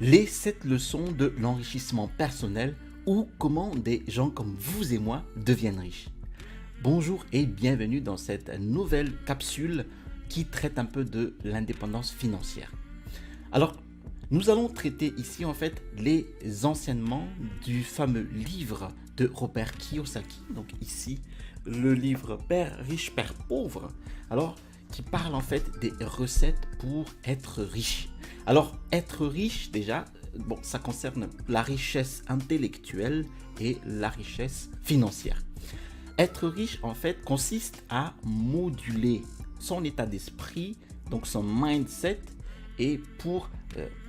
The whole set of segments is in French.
Les 7 leçons de l'enrichissement personnel ou comment des gens comme vous et moi deviennent riches. Bonjour et bienvenue dans cette nouvelle capsule qui traite un peu de l'indépendance financière. Alors, nous allons traiter ici en fait les enseignements du fameux livre de Robert Kiyosaki. Donc ici, le livre Père riche, Père pauvre. Alors, qui parle en fait des recettes pour être riche. Alors, être riche déjà, bon, ça concerne la richesse intellectuelle et la richesse financière. Être riche en fait consiste à moduler son état d'esprit, donc son mindset, et pour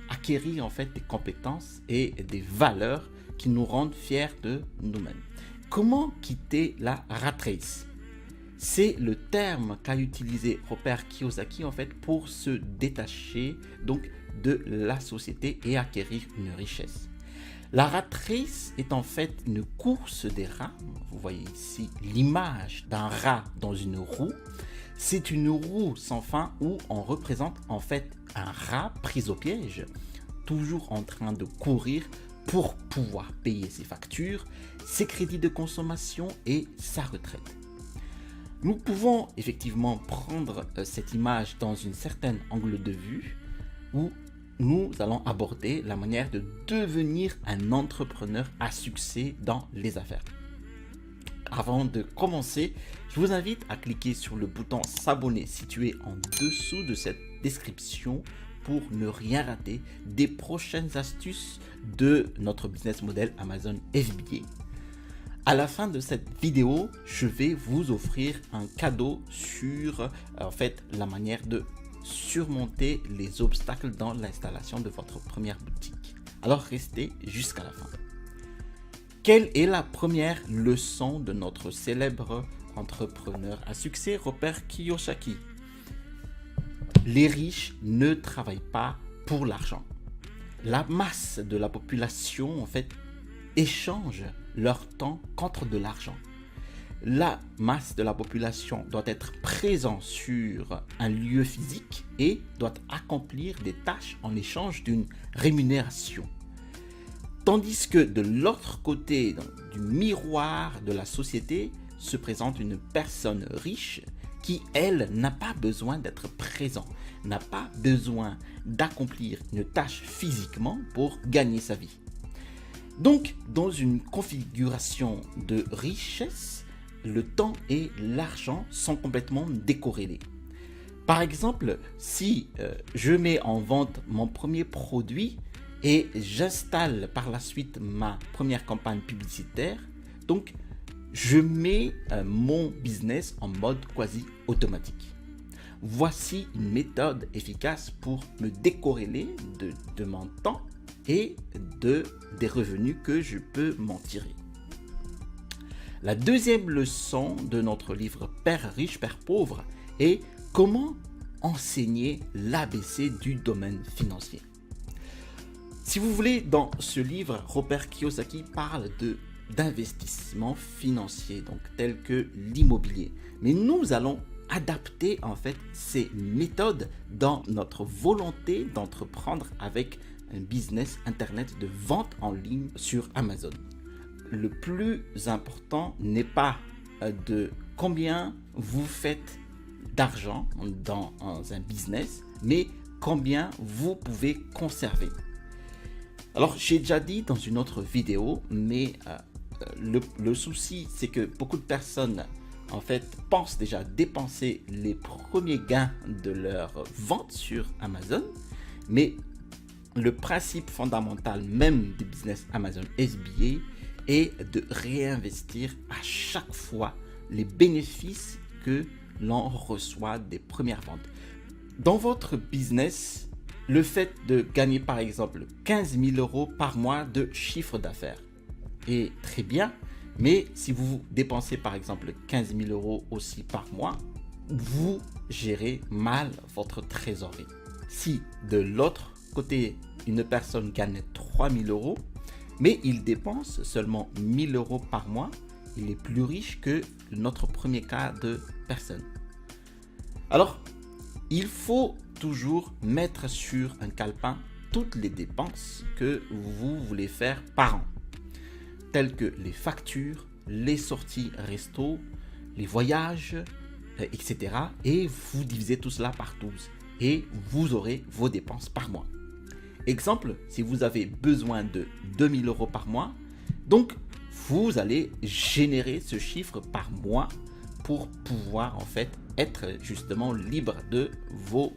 acquérir en fait des compétences et des valeurs qui nous rendent fiers de nous-mêmes. Comment quitter la rat race? C'est le terme qu'a utilisé Robert Kiyosaki en fait pour se détacher donc de la société et acquérir une richesse. La rat race est en fait une course des rats. Vous voyez ici l'image d'un rat dans une roue. C'est une roue sans fin où on représente en fait un rat pris au piège, toujours en train de courir pour pouvoir payer ses factures, ses crédits de consommation et sa retraite. Nous pouvons effectivement prendre cette image dans une certaine angle de vue où nous allons aborder la manière de devenir un entrepreneur à succès dans les affaires. Avant de commencer, je vous invite à cliquer sur le bouton s'abonner situé en dessous de cette description pour ne rien rater des prochaines astuces de notre business model Amazon FBA. À la fin de cette vidéo, je vais vous offrir un cadeau sur en fait la manière de surmonter les obstacles dans l'installation de votre première boutique. Alors restez jusqu'à la fin. Quelle est la première leçon de notre célèbre entrepreneur à succès, Robert Kiyosaki? Les riches ne travaillent pas pour l'argent. La masse de la population en fait échange leur temps contre de l'argent. La masse de la population doit être présente sur un lieu physique et doit accomplir des tâches en échange d'une rémunération. Tandis que de l'autre côté du miroir de la société se présente une personne riche qui, elle, n'a pas besoin d'être présent, n'a pas besoin d'accomplir une tâche physiquement pour gagner sa vie. Donc, dans une configuration de richesse, le temps et l'argent sont complètement décorrélés. Par exemple, si je mets en vente mon premier produit et j'installe par la suite ma première campagne publicitaire, donc je mets mon business en mode quasi automatique. Voici une méthode efficace pour me décorréler de mon temps et des revenus que je peux m'en tirer. La deuxième leçon de notre livre Père riche, Père pauvre est comment enseigner l'ABC du domaine financier. Si vous voulez, dans ce livre, Robert Kiyosaki parle d'investissement financier, donc tel que l'immobilier. Mais nous allons adapter en fait ces méthodes dans notre volonté d'entreprendre avec un business internet de vente en ligne sur Amazon. Le plus important n'est pas de combien vous faites d'argent dans un business, mais combien vous pouvez conserver. Alors, j'ai déjà dit dans une autre vidéo, mais le souci, c'est que beaucoup de personnes en fait pensent déjà dépenser les premiers gains de leur vente sur Amazon, mais le principe fondamental même du business Amazon FBA est de réinvestir à chaque fois les bénéfices que l'on reçoit des premières ventes. Dans votre business, le fait de gagner par exemple 15 000 euros par mois de chiffre d'affaires est très bien, mais si vous dépensez par exemple 15 000 euros aussi par mois, vous gérez mal votre trésorerie. Si de l'autre côté, une personne gagne 3 000 euros, mais il dépense seulement 1 000 euros par mois, il est plus riche que notre premier cas de personne. Alors, il faut toujours mettre sur un calepin toutes les dépenses que vous voulez faire par an, telles que les factures, les sorties resto, les voyages, etc. Et vous divisez tout cela par 12 et vous aurez vos dépenses par mois. Exemple, si vous avez besoin de 2000 euros par mois, donc vous allez générer ce chiffre par mois pour pouvoir en fait être justement libre de vos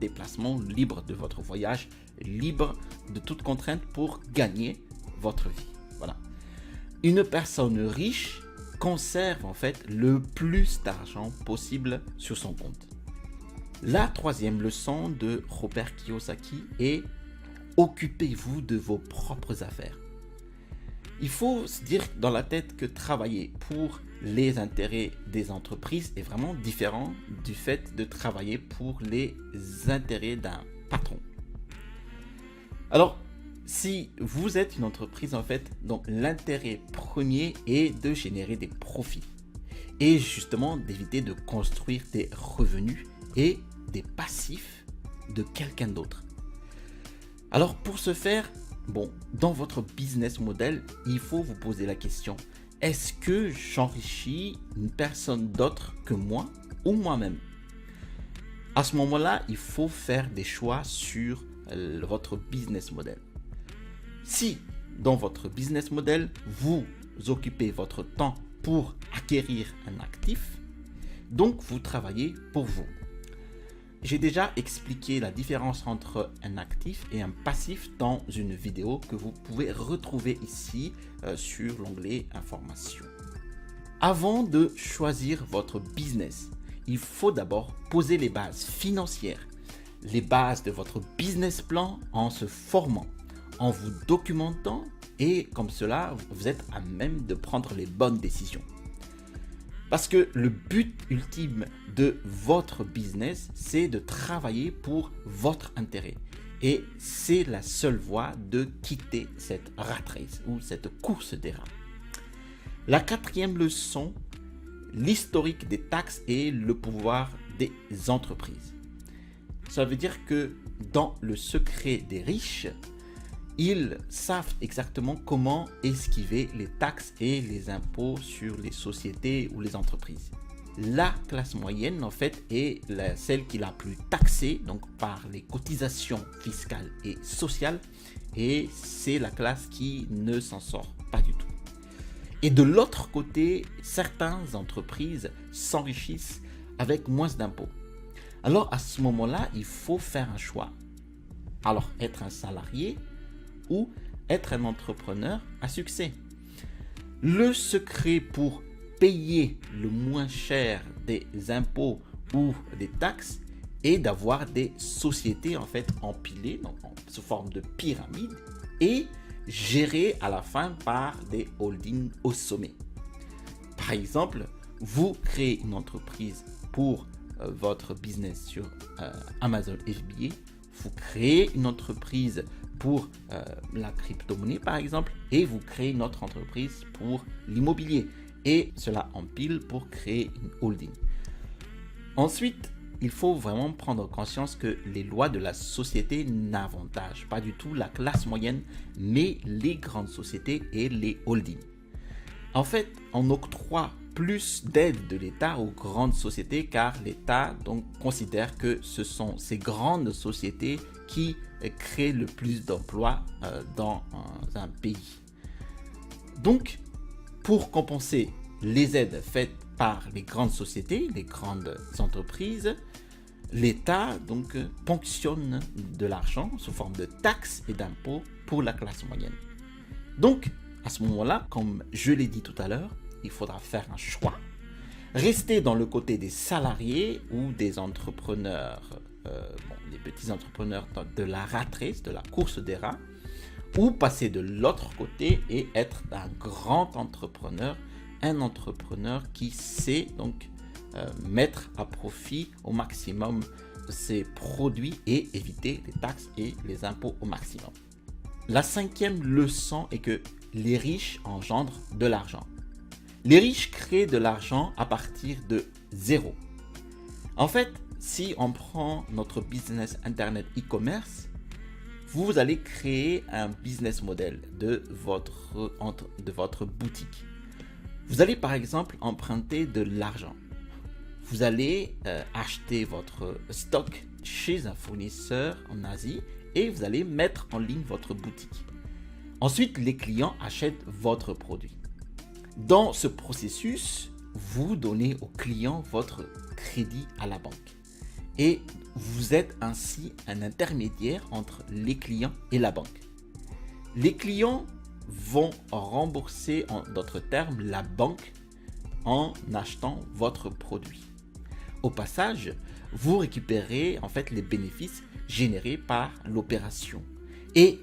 déplacements, libre de votre voyage, libre de toute contrainte pour gagner votre vie. Voilà. Une personne riche conserve en fait le plus d'argent possible sur son compte. La troisième leçon de Robert Kiyosaki est: occupez-vous de vos propres affaires. Il faut se dire dans la tête que travailler pour les intérêts des entreprises est vraiment différent du fait de travailler pour les intérêts d'un patron. Alors, si vous êtes une entreprise en fait, donc l'intérêt premier est de générer des profits et justement d'éviter de construire des revenus et des passifs de quelqu'un d'autre. Alors pour ce faire, dans votre business model, il faut vous poser la question: est-ce que j'enrichis une personne d'autre que moi ou moi-même? À ce moment-là, il faut faire des choix sur votre business model. Si dans votre business model, vous occupez votre temps pour acquérir un actif, donc vous travaillez pour vous. J'ai déjà expliqué la différence entre un actif et un passif dans une vidéo que vous pouvez retrouver ici sur l'onglet Informations. Avant de choisir votre business, il faut d'abord poser les bases financières, les bases de votre business plan en se formant, en vous documentant et comme cela, vous êtes à même de prendre les bonnes décisions. Parce que le but ultime de votre business, c'est de travailler pour votre intérêt. Et c'est la seule voie de quitter cette rat race ou cette course des rats. La quatrième leçon, l'historique des taxes et le pouvoir des entreprises. Ça veut dire que dans le secret des riches, ils savent exactement comment esquiver les taxes et les impôts sur les sociétés ou les entreprises. La classe moyenne, en fait, est celle qui est la plus taxée donc par les cotisations fiscales et sociales, et c'est la classe qui ne s'en sort pas du tout. Et de l'autre côté, certaines entreprises s'enrichissent avec moins d'impôts. Alors à ce moment-là, il faut faire un choix. Alors être un salarié ou être un entrepreneur à succès. Le secret pour payer le moins cher des impôts ou des taxes est d'avoir des sociétés en fait empilées sous forme de pyramide et gérées à la fin par des holdings au sommet. Par exemple, vous créez une entreprise pour votre business sur Amazon FBA, vous créez une entreprise pour la crypto-monnaie par exemple, et vous créez une autre entreprise pour l'immobilier, et cela empile pour créer une holding. Ensuite, il faut vraiment prendre conscience que les lois de la société n'avantagent pas du tout la classe moyenne, mais les grandes sociétés et les holdings. En fait, on octroie plus d'aide de l'État aux grandes sociétés car l'État donc considère que ce sont ces grandes sociétés qui créent le plus d'emplois dans un pays. Donc, pour compenser les aides faites par les grandes sociétés, les grandes entreprises, l'État donc ponctionne de l'argent sous forme de taxes et d'impôts pour la classe moyenne. Donc, à ce moment-là, comme je l'ai dit tout à l'heure, il faudra faire un choix. Rester dans le côté des salariés ou des entrepreneurs, les petits entrepreneurs de la rat race, de la course des rats, ou passer de l'autre côté et être un grand entrepreneur, un entrepreneur qui sait donc mettre à profit au maximum ses produits et éviter les taxes et les impôts au maximum. La cinquième leçon est que les riches engendrent de l'argent. Les riches créent de l'argent à partir de zéro. En fait, si on prend notre business internet e-commerce, vous allez créer un business model de votre boutique. Vous allez par exemple emprunter de l'argent. Vous allez acheter votre stock chez un fournisseur en Asie et vous allez mettre en ligne votre boutique. Ensuite, les clients achètent votre produit. Dans ce processus, vous donnez au client votre crédit à la banque. Et vous êtes ainsi un intermédiaire entre les clients et la banque. Les clients vont rembourser, en d'autres termes, la banque en achetant votre produit. Au passage, vous récupérez en fait les bénéfices générés par l'opération. Et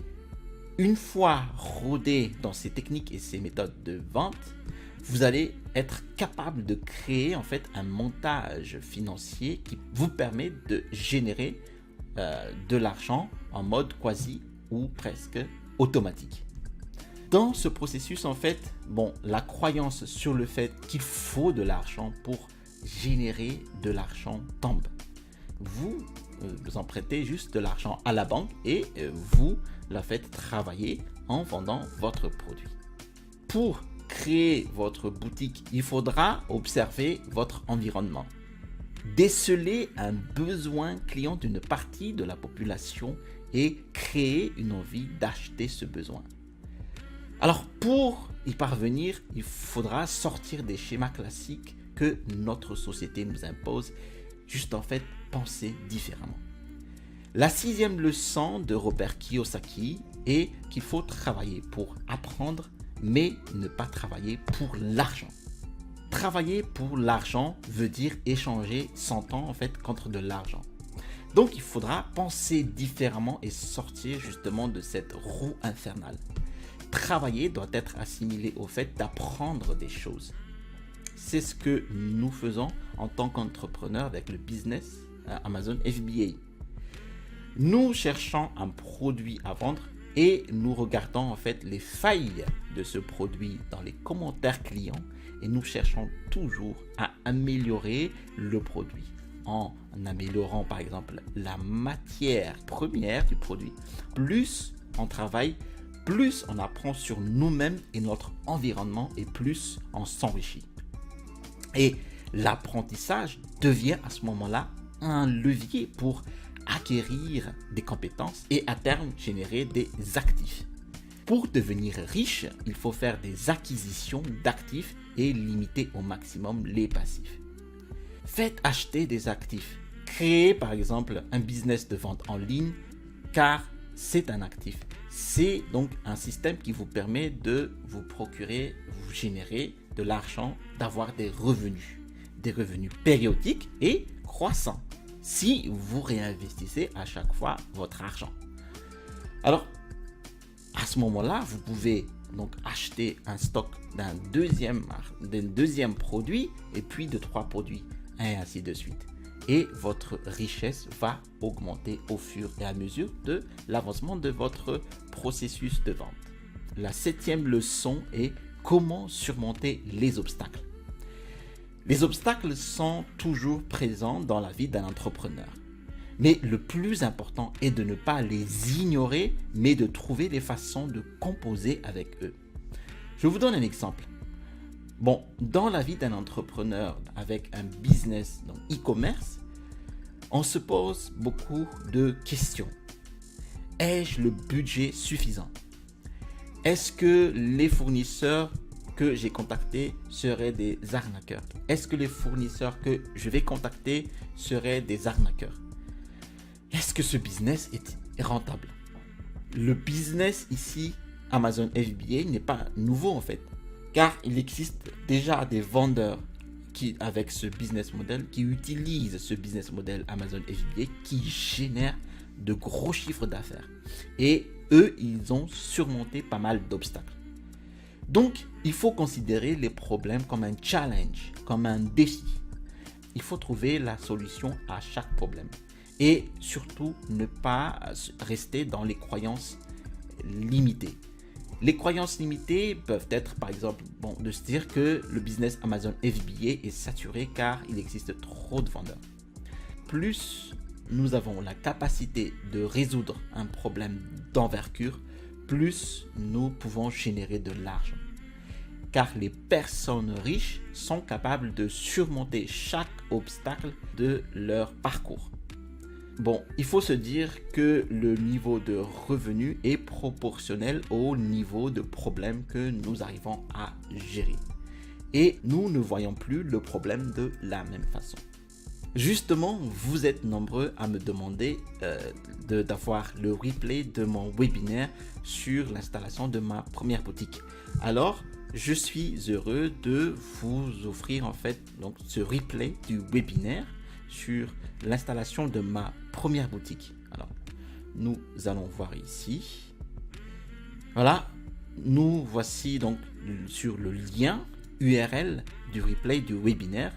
une fois rodé dans ces techniques et ces méthodes de vente, vous allez être capable de créer en fait un montage financier qui vous permet de générer de l'argent en mode quasi ou presque automatique. Dans ce processus, en fait, la croyance sur le fait qu'il faut de l'argent pour générer de l'argent tombe. Vous empruntez juste de l'argent à la banque et vous la faites travailler en vendant votre produit. Pour créer votre boutique, il faudra observer votre environnement. Déceler un besoin client d'une partie de la population et créer une envie d'acheter ce besoin. Alors pour y parvenir, il faudra sortir des schémas classiques que notre société nous impose, juste en fait penser différemment. La 6e leçon de Robert Kiyosaki est qu'il faut travailler pour apprendre, mais ne pas travailler pour l'argent. Travailler pour l'argent veut dire échanger son temps en fait contre de l'argent. Donc il faudra penser différemment et sortir justement de cette roue infernale. Travailler doit être assimilé au fait d'apprendre des choses. C'est ce que nous faisons en tant qu'entrepreneurs avec le business Amazon FBA. Nous cherchons un produit à vendre et nous regardons en fait les failles de ce produit dans les commentaires clients et nous cherchons toujours à améliorer le produit en améliorant par exemple la matière première du produit. Plus on travaille, plus on apprend sur nous-mêmes et notre environnement et plus on s'enrichit. Et l'apprentissage devient à ce moment-là un levier pour acquérir des compétences et à terme générer des actifs. Pour devenir riche, il faut faire des acquisitions d'actifs et limiter au maximum les passifs. Faites acheter des actifs. Créez par exemple un business de vente en ligne car c'est un actif. C'est donc un système qui vous permet de vous procurer, vous générer de l'argent, d'avoir des revenus périodiques et croissants si vous réinvestissez à chaque fois votre argent. Alors, à ce moment-là, vous pouvez donc acheter un stock d'un deuxième produit et puis de 3 produits, et ainsi de suite. Et votre richesse va augmenter au fur et à mesure de l'avancement de votre processus de vente. La 7e leçon est comment surmonter les obstacles. Les obstacles sont toujours présents dans la vie d'un entrepreneur. Mais le plus important est de ne pas les ignorer, mais de trouver des façons de composer avec eux. Je vous donne un exemple. Dans la vie d'un entrepreneur avec un business, donc e-commerce, on se pose beaucoup de questions. Ai-je le budget suffisant? Est-ce que les fournisseurs que j'ai contactés seraient des arnaqueurs? Est-ce que les fournisseurs que je vais contacter seraient des arnaqueurs? Est-ce que ce business est rentable? Le business ici, Amazon FBA, n'est pas nouveau en fait, car il existe déjà des vendeurs avec ce business model, qui utilisent ce business model Amazon FBA, qui génèrent de gros chiffres d'affaires. Et eux, ils ont surmonté pas mal d'obstacles. Donc, il faut considérer les problèmes comme un challenge, comme un défi. Il faut trouver la solution à chaque problème. Et surtout, ne pas rester dans les croyances limitées. Les croyances limitées peuvent être, par exemple, de se dire que le business Amazon FBA est saturé car il existe trop de vendeurs. Plus nous avons la capacité de résoudre un problème d'envergure, plus nous pouvons générer de l'argent. Car les personnes riches sont capables de surmonter chaque obstacle de leur parcours. Bon, il faut se dire que le niveau de revenu est proportionnel au niveau de problème que nous arrivons à gérer. Et nous ne voyons plus le problème de la même façon. Justement, vous êtes nombreux à me demander d'avoir le replay de mon webinaire sur l'installation de ma première boutique. Alors, je suis heureux de vous offrir en fait donc ce replay du webinaire sur l'installation de ma première boutique. Alors, nous allons voir ici. Voilà, nous voici donc sur le lien URL du replay du webinaire.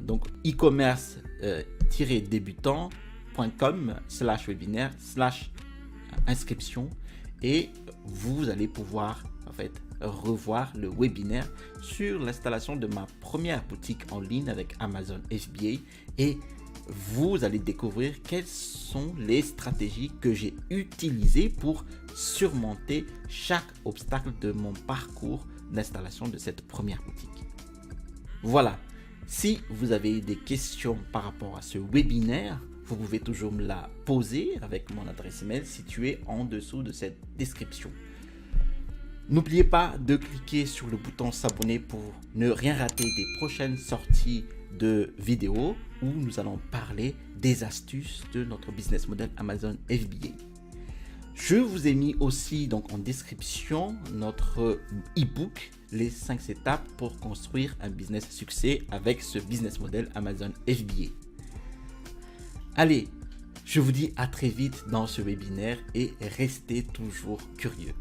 Donc, e-commerce-débutant.com/webinaire/inscription et vous allez pouvoir en fait revoir le webinaire sur l'installation de ma première boutique en ligne avec Amazon FBA et vous allez découvrir quelles sont les stratégies que j'ai utilisées pour surmonter chaque obstacle de mon parcours d'installation de cette première boutique. Voilà, si vous avez des questions par rapport à ce webinaire, vous pouvez toujours me la poser avec mon adresse email située en dessous de cette description. N'oubliez pas de cliquer sur le bouton s'abonner pour ne rien rater des prochaines sorties de vidéos où nous allons parler des astuces de notre business model Amazon FBA. Je vous ai mis aussi donc en description notre e-book les 5 étapes pour construire un business succès avec ce business model Amazon FBA. Allez, je vous dis à très vite dans ce webinaire et restez toujours curieux.